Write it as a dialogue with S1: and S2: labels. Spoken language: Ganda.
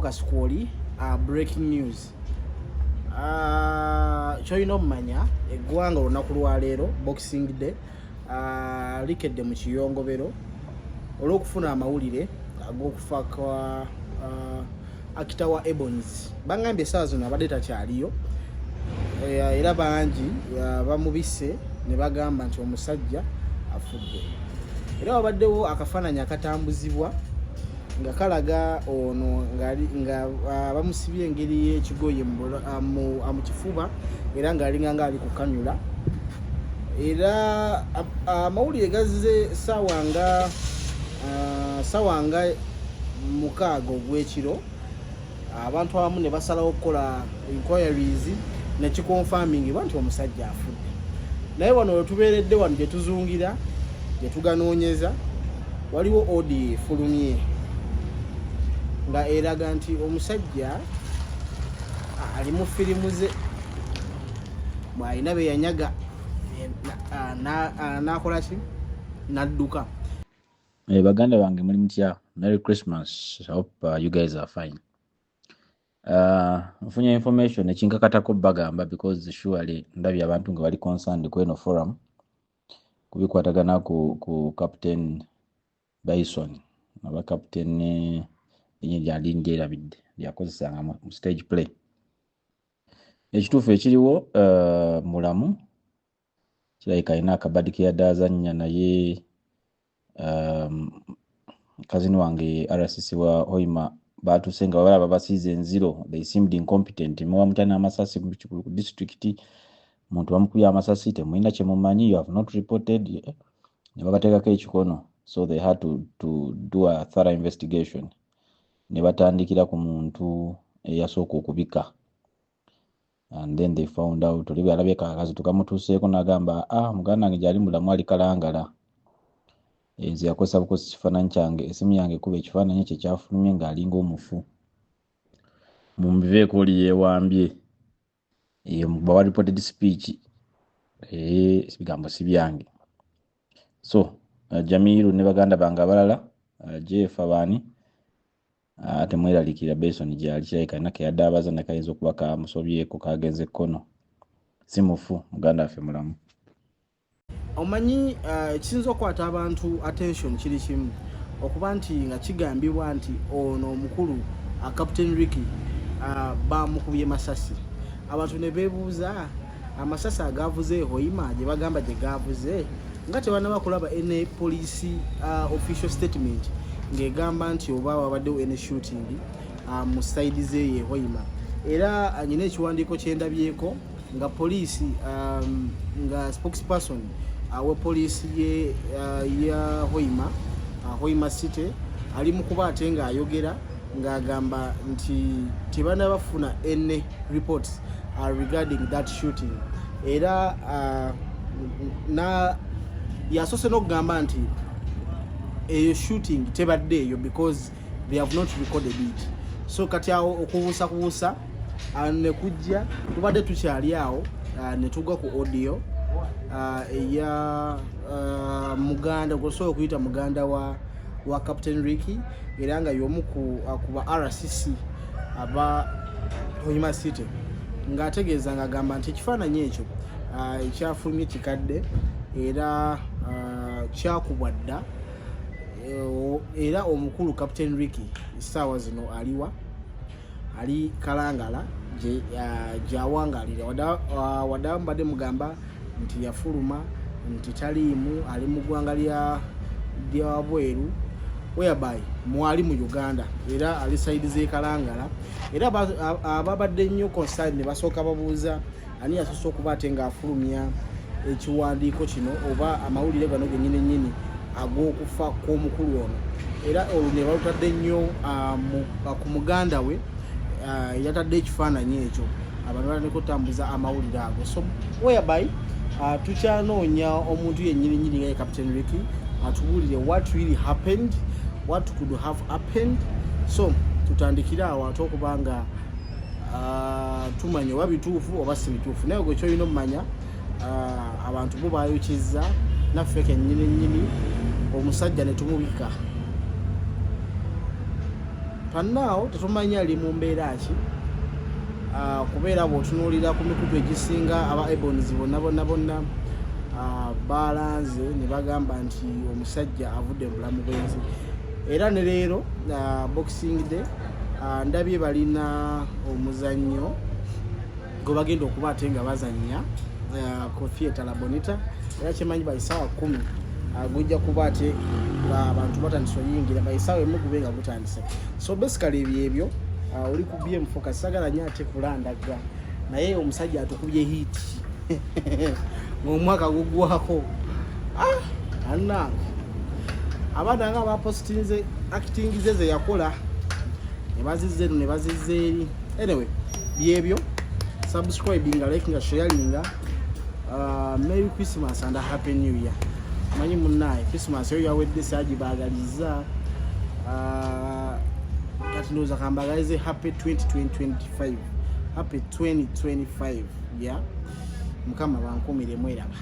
S1: Kasukoli breaking news. Choino manya eggwanga olunaku lwa leero Boxing Day likedde mu kiyongobero olw'okufuna amawulire ag'okufa kwa akita wa Ebonies. Bangambye essaawa zino abadde takyaliyo era bangi bamubise ne bagamba nti omusajja afudde. Era wabaddewo akafaananyi akatambuzibwa nga kalaga ono nga bamusibye engeri y'ekigoye mu kifuba era ng'alinga ali kukanyula. Era amawulire gazze ssaawa nga 6 ogw'ekiro. Abantu abamu ne basalawo okukola inquiries ne kikonfamingibwa nti omusajja afudde. Naye wano wetubeeredde wano gye tuzungira gye tuganoonyeza waliwo audio efulumye nga eraga nti omusajja ali mu firimu ze bw'alina be yanyaga n'akola ki n'adduka.
S2: Baganda bange muli mutya? Merry Christmas. I hope you guys are fine. Nfunye information ekinkakatako bagamba because surely ndabye abantu nga bali concerned ku eno forum kubikwatagana ku Captain Bison aba Captain enye lyalindi erabidde lyakozesanga mu stage play. Ekituufu ekiriwo mulamu kirabika alina akabadi ke yadde azannya naye kazini wange RCC wa Hoima batuuse nga balaba basiize enziro. They seemed incompetent. Muwa mutana amasasi ku district muntu bamukubye amasasi temulina kye mumanyi, you have not reported, ne babateekako ekikono. So they had to do a thorough investigation. Ne batandikira ku muntu eyasooka okubika. And then they found out oli alabye kakazi tukamutuuseeko n'agamba muganda wange gyali mulamu ali kalangala. Nze yakosa bukosi kifaananyi kyange, esimu yange kuba ekifaananyi kye kyafulumye ng'alinga omufu. Mumbiveeko oli yeewambye bawa reported speech ebigambo si byange. So Jamiru ne baganda bange abalala Jeff abaani temweralikira Bison gyali kirabika alina ke yadde abaza ne kayinza okuba kamusobyeko kagenze kkono. Si mufu, muganda waffe mulamu.
S1: Omanyi ekisinza okukwata abantu attention kiri kimu okuba nti nga kigambibwa nti ono omukulu Captain Ricky bamukubye masasi. Abantu ne beebuuza amasasi agavuze Hoima gye bagamba gye gavuze nga tebanaba kulaba ene police official statement ng'egamba nti oba wabaddewo ene shooting mu side ze ye Hoima. Era nyina ekiwandiiko kye ndabyeko nga police nga spokesperson awe police ya Hoima Hoima City ali mu kuba ate ng'ayogera ng'agamba nti tebana bafuna any reports regarding that shooting. Era yasoose n'okugamba nti eyo shooting tebaddeeyo because they have not recorded it. So kati awo okubuusa ne kujja tubadde tukyali awo ne tugwa ku audio eya muganda gwosobola okuyita muganda wa Captain Ricky era nga y'omu ku ba RCC aba Hoima City ng'ategeeza ng'agamba nti ekifaananyi ekyo ekyafulumye kikadde era kyakubwa dda era omukulu Captain Ricky essaawa zino aliwa ali kalangala gy'awangalira wadde mbadde mugamba nti yafuluma nti taliimu ali mu ggwanga lya wabweru whereby mwali mu Uganda era ali side z'e Kalangala. Era ababadde nnyo concern ne basooka babuuza ani yasoose okuba ate ng'afulumya ekiwandiiko kino oba amawulire gano gennyini ag'okufa kw'omukulu ono. Era olwo ne balutadde nnyo ku muganda we yatadde ekifaananyi ekyo abantu balina kutambuza amawulire ago. So whereby tukyanoonya omuntu yennyini nga Captain Ricky atubuulire what really happened, what could have happened. So tutandikira awo ate okubanga tumanya oba bituufu oba si bituufu. Naye gwe kyolina omumanya abantu bo baayokizza naffe kennyini omusajja ne tumubika pannaawo tetumanya ali mu mbeera ki kubeera bw'otunuulira ku mikutu egisinga aba Ebonies bonna balanze ne bagamba nti omusajja avudde mu bulamu bw'ensi. Era ne leero Boxing Day ndabye balina omuzannyo gwe bagenda okuba ate nga bazannya ku theatre La Bonita, era kyemanyi baisaawa 10 gujja kuba ate abantu batandise oyingira baisaawa emu gube nga gutandise. So basically ebyo oli ku BM Focus sagala nnyo ate kulandaga naye omusajja atukubye hit ng'omwaka guggwako. Anna abaana nga bapostinze acting ze yakola ne bazizze eri. Anyway byebyo, subscribing, liking, sharing. Merry Christmas and a Happy New Year. Manyi munnaye Christmas yo yawedde sagibaagaliza kati ndowooza kambagalize happy 2025 happy 2025 yeah. Mukama bankumiremu eraba.